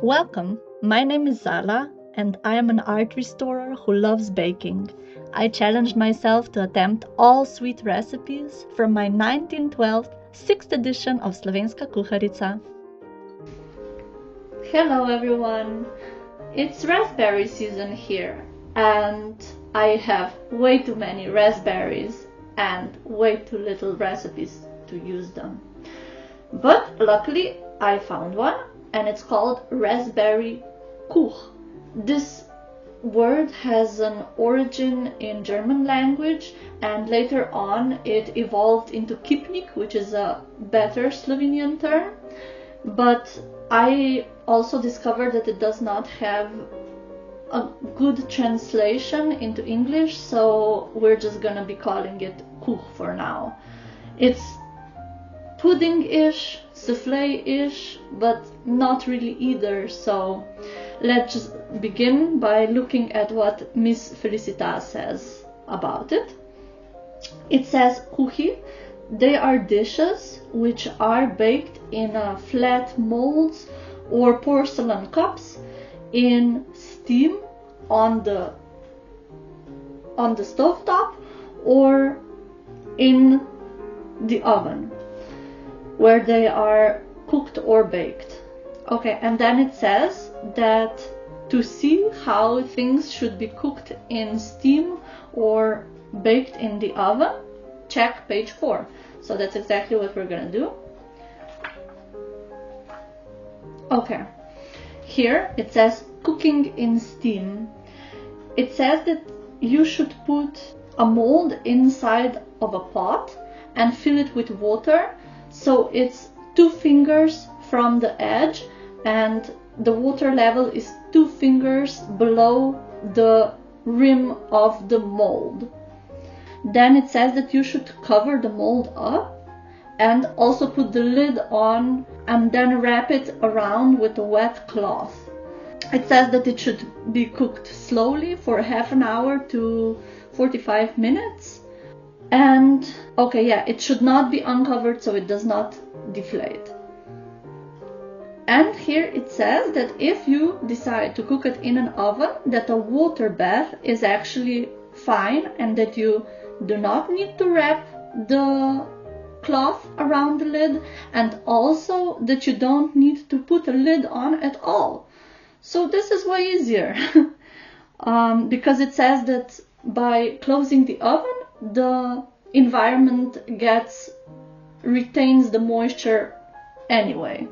Welcome, my name is Zala and I am an art restorer who loves baking. I challenged myself to attempt all sweet recipes from my 1912 6th edition of Slovenska Kuharica. Hello everyone! It's raspberry season here and I have way too many raspberries and way too little recipes to use them. But luckily I found one and it's called raspberry Kuch. This word has an origin in German language and later on it evolved into Kipnik, which is a better Slovenian term. But I also discovered that it does not have a good translation into English, so we're just gonna be calling it Kuch for now. It's pudding-ish, souffle-ish, but not really either, so let's just begin by looking at what Miss Felicita says about it. It says kuchi. They are dishes which are baked in flat molds or porcelain cups in steam on the stovetop or in the oven, where they are cooked or baked. Okay, and then it says that to see how things should be cooked in steam or baked in the oven, check page 4. So that's exactly what we're gonna do. Okay, here it says cooking in steam. It says that you should put a mold inside of a pot and fill it with water, so it's 2 fingers from the edge and the water level is 2 fingers below the rim of the mold. Then it says that you should cover the mold up and also put the lid on and then wrap it around with a wet cloth. It says that it should be cooked slowly for half an hour to 45 minutes. And okay, yeah, it should not be uncovered so it does not deflate. And here it says that if you decide to cook it in an oven, that a water bath is actually fine and that you do not need to wrap the cloth around the lid, and also that you don't need to put a lid on at all. So this is way easier because it says that by closing the oven, the environment retains the moisture anyway.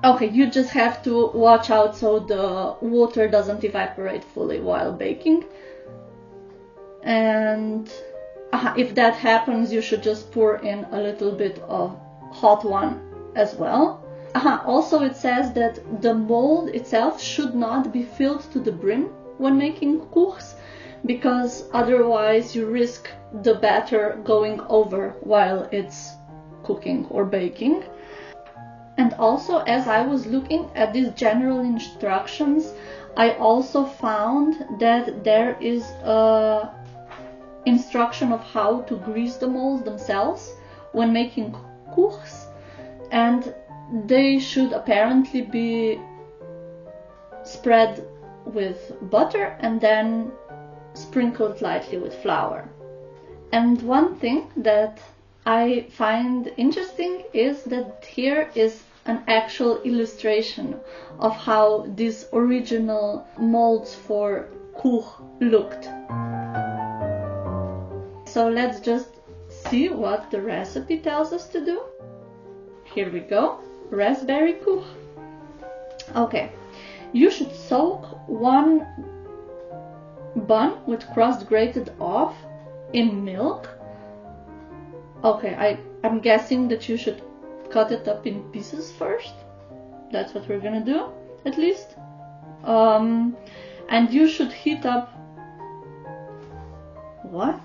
Okay, you just have to watch out so the water doesn't evaporate fully while baking. And if that happens, you should just pour in a little bit of hot one as well. Also it says that the mold itself should not be filled to the brim when making kuchs, because otherwise you risk the batter going over while it's cooking or baking. And also, as I was looking at these general instructions, I also found that there is a instruction of how to grease the molds themselves when making kuchs, and they should apparently be spread with butter and then sprinkled lightly with flour. And one thing that I find interesting is that here is an actual illustration of how these original molds for kuch looked. So let's just see what the recipe tells us to do. Here we go, raspberry kuch. Okay, you should soak 1 bun with crust grated off in milk. Okay, I'm guessing that you should cut it up in pieces first. That's what we're gonna do, at least. And you should heat up... What?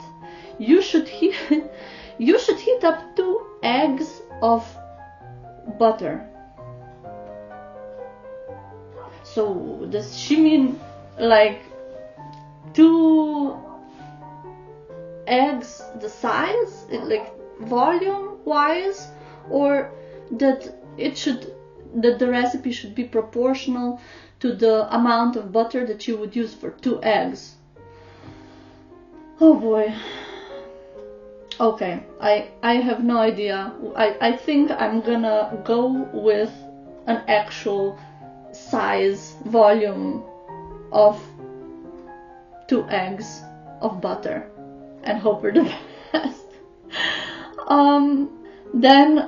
You should heat up 2 eggs of butter. So does she mean like 2 eggs the size, like volume wise, or that it should that the recipe should be proportional to the amount of butter that you would use for 2 eggs. Oh boy. Okay, I have no idea. I think I'm gonna go with an actual size volume of 2 eggs of butter and hope for the best. Then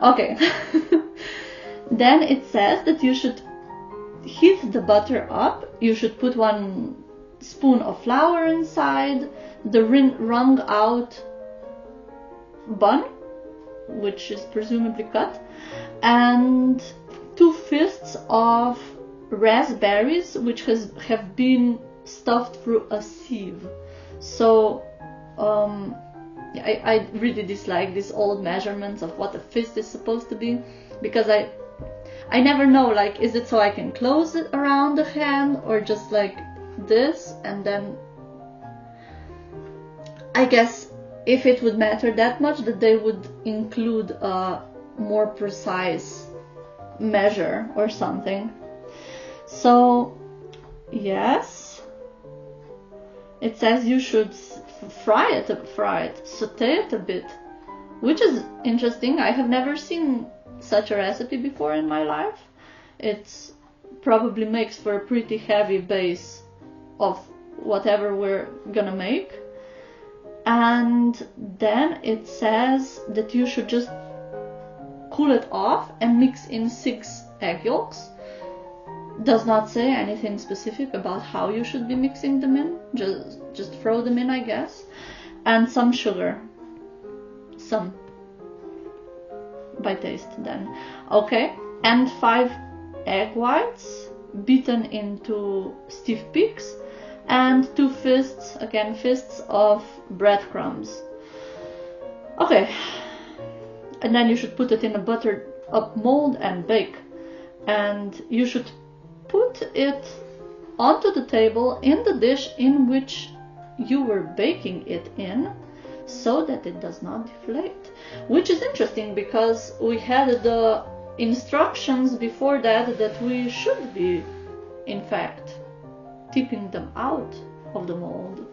then it says that you should heat the butter up. You should put 1 spoon of flour inside, the wrung out bun, which is presumably cut, and 2 fists of raspberries, which have been stuffed through a sieve. So I really dislike these old measurements of what a fist is supposed to be, because I never know, like, is it so I can close it around the hand, or just like this, and then I guess if it would matter that much, that they would include a more precise measure or something. So yes, it says you should fry it, saute it a bit, which is interesting. I have never seen such a recipe before in my life. It probably makes for a pretty heavy base of whatever we're gonna make. And then it says that you should just cool it off and mix in 6 egg yolks. Does not say anything specific about how you should be mixing them in. Just throw them in, I guess. And some sugar. Some. By taste then. Okay. And 5 egg whites beaten into stiff peaks. And 2 fists, again fists of breadcrumbs. Okay. And then you should put it in a buttered up mold and bake. And you should put it onto the table in the dish in which you were baking it in, so that it does not deflate. Which is interesting, because we had the instructions before that we should be, in fact, tipping them out of the mold.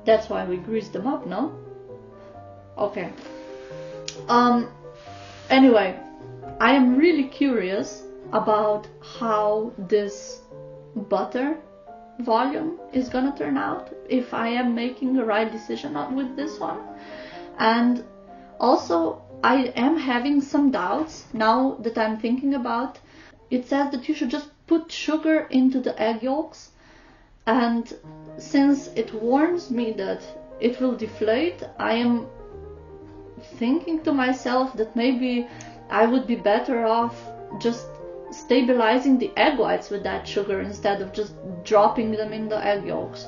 That's why we grease them up, no? Okay. Anyway, I am really curious about how this butter volume is gonna turn out, if I am making the right decision with this one. And also, I am having some doubts now that I'm thinking about. It says that you should just put sugar into the egg yolks, and since it warns me that it will deflate, I am thinking to myself that maybe I would be better off just stabilizing the egg whites with that sugar instead of just dropping them in the egg yolks.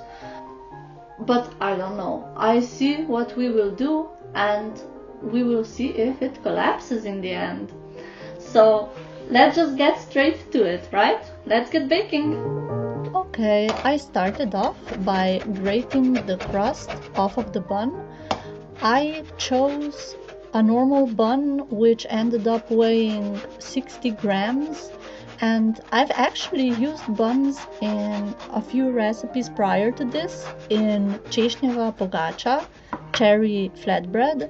But I don't know. I see what we will do, and we will see if it collapses in the end. So let's just get straight to it, right? Let's get baking. Okay, I started off by grating the crust off of the bun. I chose a normal bun, which ended up weighing 60 grams, and I've actually used buns in a few recipes prior to this, in Češnjeva pogača, cherry flatbread,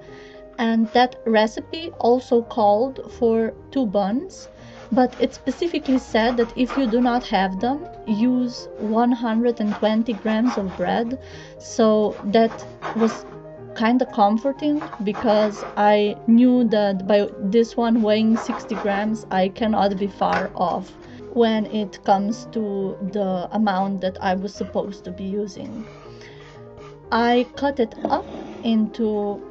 and that recipe also called for 2 buns, but it specifically said that if you do not have them, use 120 grams of bread. So that was kind of comforting, because I knew that by this one weighing 60 grams, I cannot be far off when it comes to the amount that I was supposed to be using. I cut it up into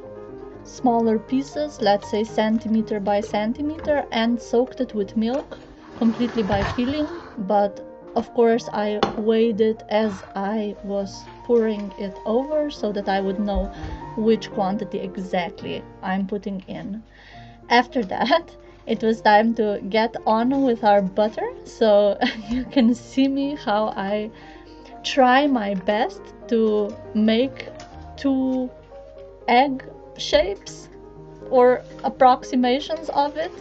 smaller pieces, let's say centimeter by centimeter, and soaked it with milk completely by feeling, but of course I weighed it as I was pouring it over, so that I would know which quantity exactly I'm putting in. After that, it was time to get on with our butter, so you can see me how I try my best to make 2 egg shapes or approximations of it,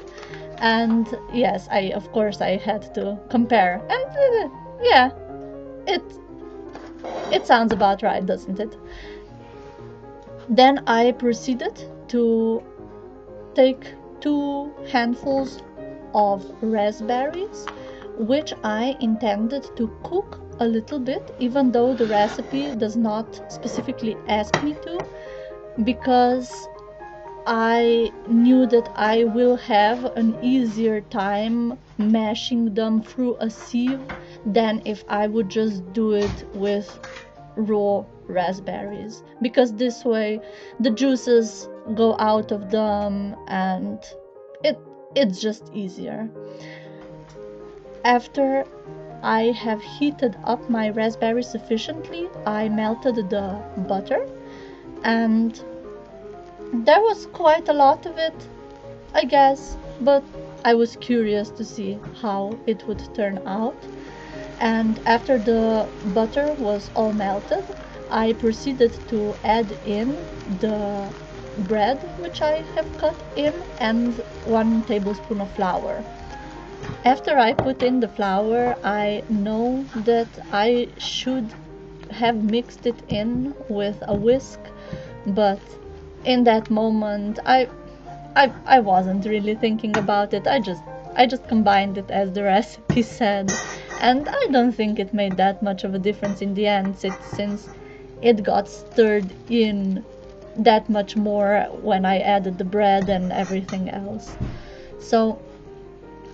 And yes, of course I had to compare, and yeah, it sounds about right, doesn't it? Then I proceeded to take 2 handfuls of raspberries, which I intended to cook a little bit, even though the recipe does not specifically ask me to, because I knew that I will have an easier time mashing them through a sieve than if I would just do it with raw raspberries, because this way the juices go out of them and it's just easier. After I have heated up my raspberries sufficiently, I melted the butter, and there was quite a lot of it, I guess, but I was curious to see how it would turn out. And after the butter was all melted, I proceeded to add in the bread, which I have cut in, and 1 tablespoon of flour. After I put in the flour, I know that I should have mixed it in with a whisk, but in that moment I wasn't really thinking about it. I just combined it as the recipe said, and I don't think it made that much of a difference in the end, since it got stirred in that much more when I added the bread and everything else. So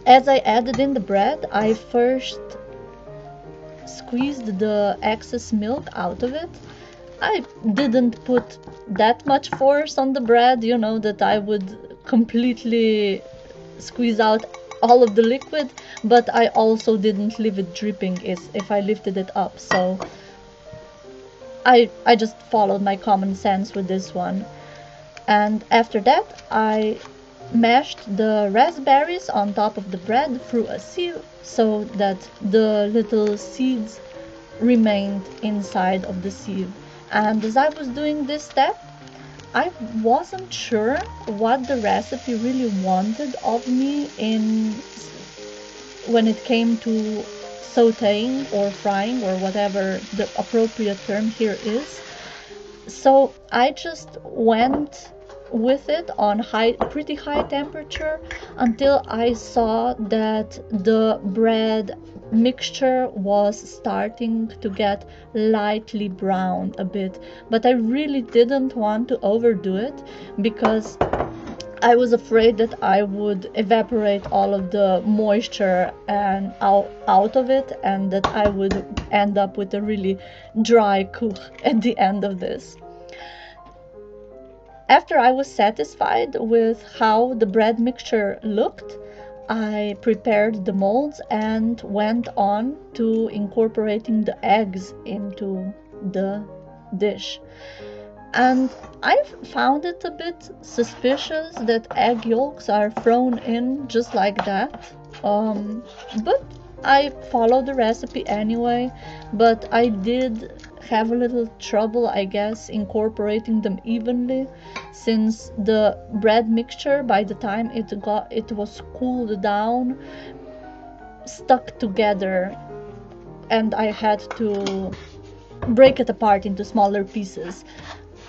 as I added in the bread, I first squeezed the excess milk out of it. I didn't put that much force on the bread, that I would completely squeeze out all of the liquid, but I also didn't leave it dripping if I lifted it up. So I just followed my common sense with this one. And after that, I mashed the raspberries on top of the bread through a sieve so that the little seeds remained inside of the sieve. And as I was doing this step, I wasn't sure what the recipe really wanted of me when it came to sautéing or frying or whatever the appropriate term here is. So I just went with it on pretty high temperature until I saw that the bread mixture was starting to get lightly brown a bit, but I really didn't want to overdo it because I was afraid that I would evaporate all of the moisture and out of it, and that I would end up with a really dry cook at the end of this. After I was satisfied with how the bread mixture looked, I prepared the molds and went on to incorporating the eggs into the dish. And I've found it a bit suspicious that egg yolks are thrown in just like that. But I followed the recipe anyway, but I did have a little trouble, I guess, incorporating them evenly, since the bread mixture, by the time it was cooled down, stuck together, and I had to break it apart into smaller pieces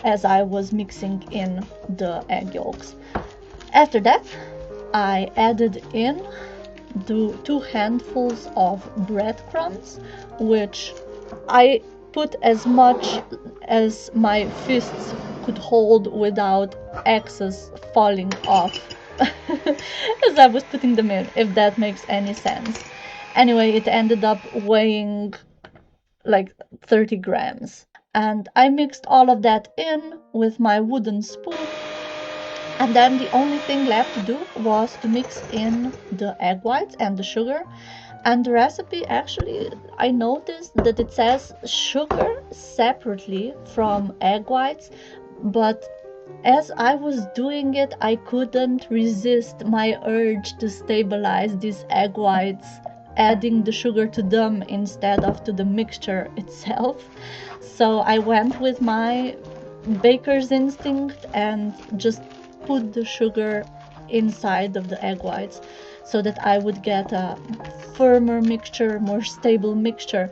as I was mixing in the egg yolks. After that, I added in 2 handfuls of breadcrumbs, which I put as much as my fists could hold without excess falling off as I was putting them in, if that makes any sense. Anyway, it ended up weighing like 30 grams. And I mixed all of that in with my wooden spoon, and then the only thing left to do was to mix in the egg whites and the sugar. And the recipe, actually, I noticed that it says sugar separately from egg whites, but as I was doing it, I couldn't resist my urge to stabilize these egg whites, adding the sugar to them instead of to the mixture itself. So I went with my baker's instinct and just put the sugar inside of the egg whites. so that I would get a firmer mixture, more stable mixture.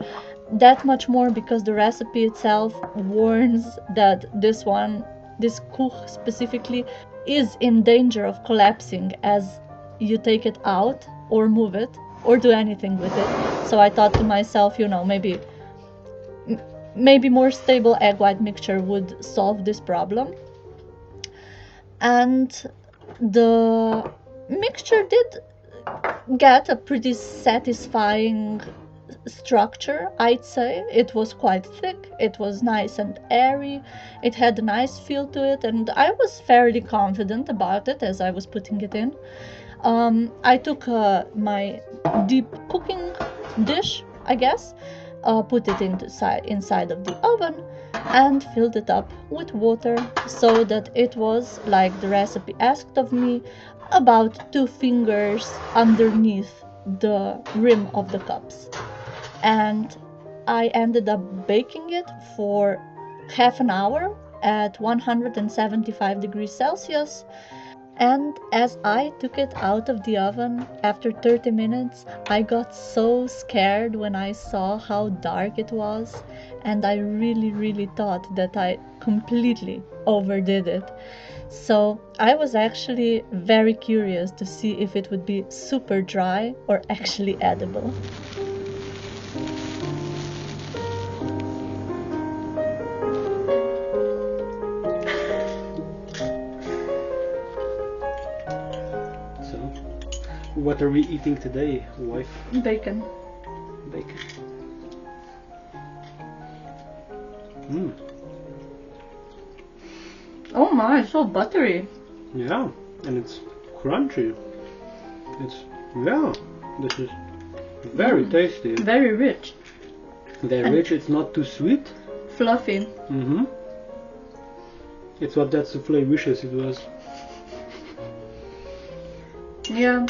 That much more because the recipe itself warns that this Kuh specifically, is in danger of collapsing as you take it out or move it or do anything with it. So I thought to myself, maybe more stable egg white mixture would solve this problem. And the mixture did get a pretty satisfying structure, I'd say. It was quite thick, it was nice and airy, it had a nice feel to it, and I was fairly confident about it as I was putting it in. I took my deep cooking dish, I guess, put it inside of the oven and filled it up with water so that it was, like the recipe asked of me, about 2 fingers underneath the rim of the cups. And I ended up baking it for half an hour at 175 degrees Celsius. And as I took it out of the oven after 30 minutes, I got so scared when I saw how dark it was, and I really thought that I completely overdid it. So I was actually very curious to see if it would be super dry or actually edible. What are we eating today, wife? Bacon. Bacon. Oh my, so buttery. Yeah, and it's crunchy. This is very tasty. Very rich. Very rich, it's not too sweet. Fluffy. It's what that souffle wishes it was. Yeah,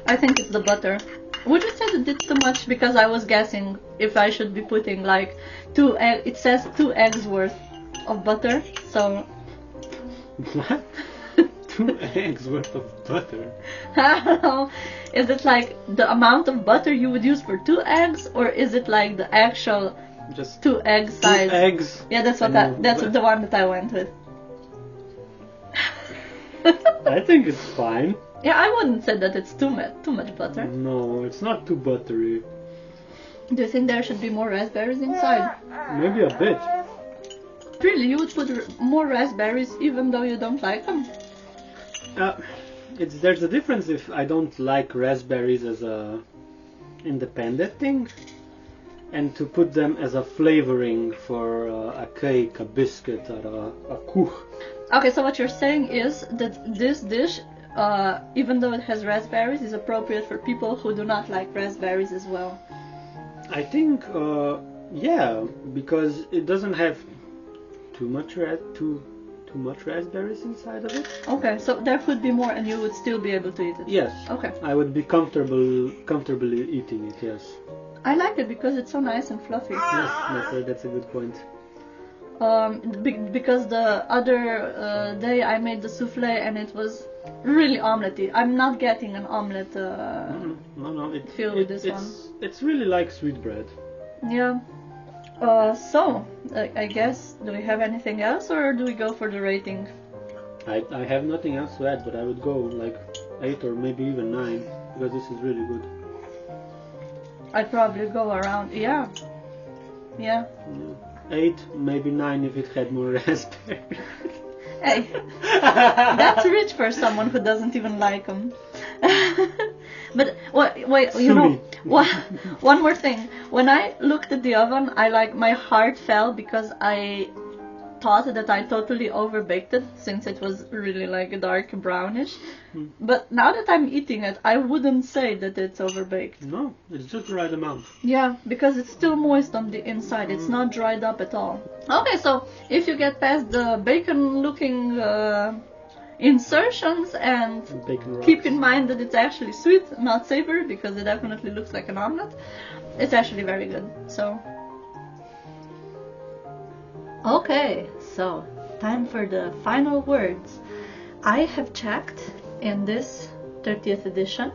I think it's the butter. Would you say that it's too much? Because I was guessing if I should be putting like 2 eggs. It says 2 eggs worth of butter, so... What? 2 eggs worth of butter? I don't know. Is it like the amount of butter you would use for 2 eggs, or is it like the actual just 2 egg size? 2 eggs. Yeah, that's the one that I went with. I think it's fine. Yeah, I wouldn't say that it's too much butter. No, it's not too buttery. Do you think there should be more raspberries inside? Maybe a bit. Really, you would put more raspberries even though you don't like them? There's a difference if I don't like raspberries as a independent thing, and to put them as a flavoring for a cake, a biscuit, or a kuch. Okay, so what you're saying is that this dish, even though it has raspberries, is appropriate for people who do not like raspberries as well. I think, yeah, because it doesn't have too much raspberries inside of it. Okay, so there could be more, and you would still be able to eat it. Yes. Okay. I would be comfortably eating it. Yes. I like it because it's so nice and fluffy. Yes, that's a good point. Because the other day I made the souffle and it was really omelette-y. I'm not getting an omelette feel with this one. It's really like sweetbread. Yeah. So, I guess, do we have anything else or do we go for the rating? I have nothing else to add, but I would go like 8 or maybe even 9, because this is really good. I'd probably go around, yeah. 8, maybe 9 if it had more raspberry. Hey, that's rich for someone who doesn't even like them. But wait, you know, one more thing. When I looked at the oven, my heart fell because I thought that I totally overbaked it since it was really like dark brownish. But now that I'm eating it, I wouldn't say that it's overbaked. No, it's just the right amount. Yeah, because it's still moist on the inside. It's not dried up at all. Okay, so if you get past the bacon-looking insertions and keep in mind that it's actually sweet, not savory, because it definitely looks like an omelette, it's actually very good. So, okay, so time for the final words. I have checked in this 30th edition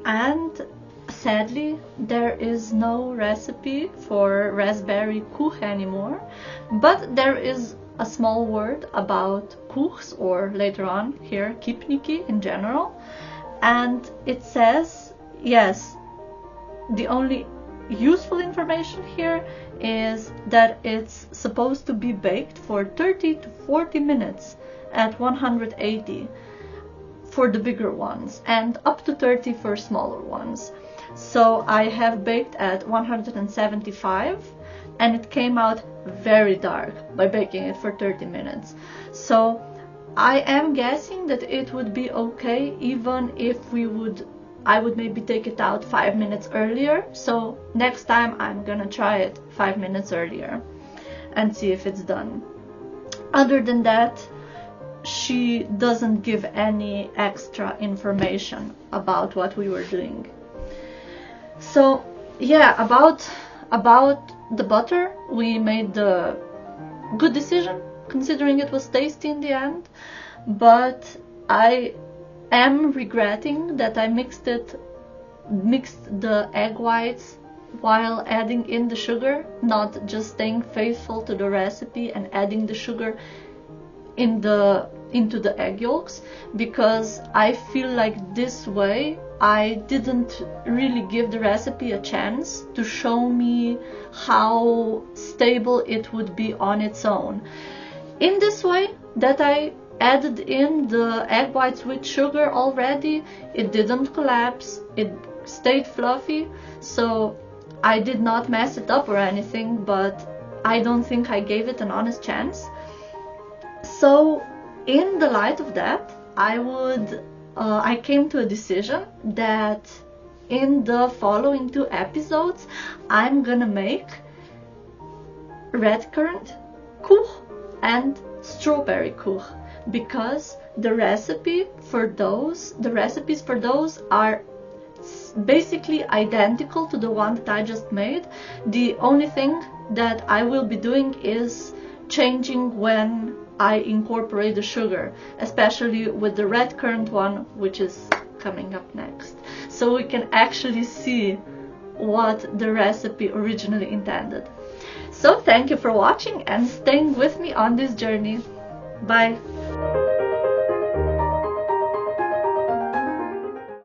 And sadly, there is no recipe for raspberry kuch anymore, but there is a small word about kuchs, or later on here kipniki in general, and it says, yes, the only useful information here is that it's supposed to be baked for 30 to 40 minutes at 180 for the bigger ones and up to 30 for smaller ones. So I have baked at 175 and it came out very dark by baking it for 30 minutes. So I am guessing that it would be okay even if I would maybe take it out 5 minutes earlier. So next time I'm gonna try it 5 minutes earlier and see if it's done. Other than that, she doesn't give any extra information about what we were doing. So yeah, about the butter, we made the good decision considering it was tasty in the end, but I am regretting that I mixed the egg whites while adding in the sugar, not just staying faithful to the recipe and adding the sugar into the egg yolks, because I feel like this way I didn't really give the recipe a chance to show me how stable it would be on its own. In this way that I added in the egg whites with sugar already, it didn't collapse, it stayed fluffy, so I did not mess it up or anything, but I don't think I gave it an honest chance. So in the light of that, I came to a decision that in the following 2 episodes I'm gonna make red currant kuch and strawberry kuch, because the recipes for those are basically identical to the one that I just made. The only thing that I will be doing is changing when I incorporate the sugar, especially with the red currant one, which is coming up next, so we can actually see what the recipe originally intended. So thank you for watching and staying with me on this journey. Bye!